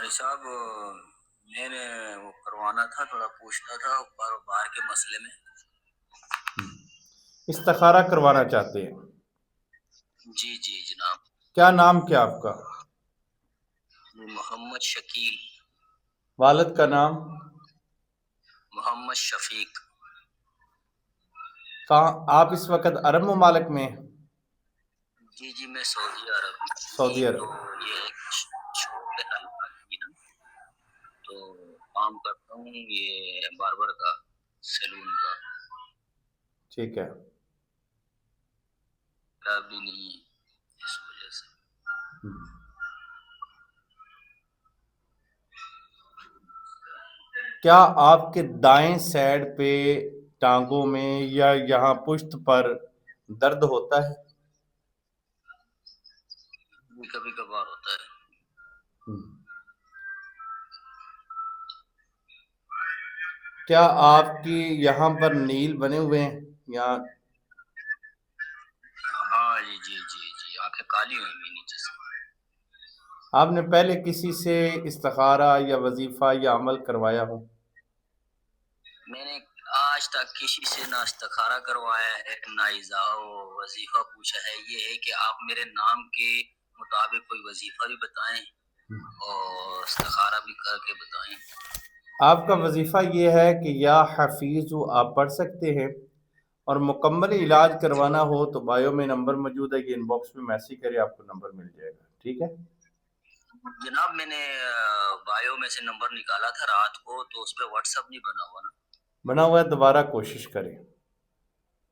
بھائی صاحب میں نے وہ کروانا تھا، تھوڑا پوچھنا تھا کاروبار کے مسئلے میں۔ استخارہ کروانا چاہتے ہیں؟ جی جی جناب۔ کیا نام کیا آپ کا؟ محمد شکیل۔ والد کا نام؟ محمد شفیق۔ کہاں آپ اس وقت عرب ممالک میں ہیں؟ جی جی میں سعودی عرب میں۔ سعودی عرب۔ تو یہ شاپ ہے کی نا، تو کام کرتا ہوں یہ باربر کا، سیلون کا۔ ٹھیک ہے۔ بھی نہیں ہے اس وجہ سے۔ کیا آپ کے دائیں سائڈ پہ ٹانگوں میں یا یہاں پشت پر درد ہوتا ہے؟ کبھی کبھار ہوتا ہے۔ کیا آپ کی یہاں پر نیل بنے ہوئے ہیں یا؟ ہاں جی جی جی جی، آنکھیں کالی ہوئی ہیں نیچے سے۔ آپ نے پہلے کسی سے استخارہ یا وظیفہ یا عمل کروایا ہو؟ میں نے آج تک کسی سے نہ استخارہ کروایا ہے، نہ وظیفہ پوچھا ہے۔ یہ ہے کہ آپ میرے نام کے مطابق کوئی وظیفہ بھی بتائیں اور استخارہ بھی کر کے بتائیں۔ آپ کا وظیفہ یہ ہے کہ یا حفیظ آپ پڑھ سکتے ہیں، اور مکمل علاج کروانا ہو تو بایو میں نمبر موجود ہے، یہ ان باکس میں میسج کرے آپ کو نمبر مل جائے گا، ٹھیک ہے؟ جناب میں نے بایو میں سے نمبر نکالا تھا رات کو، تو اس پہ واٹس ایپ نہیں بنا ہوا نا؟ بنا ہوا ہے، دوبارہ کوشش کریں۔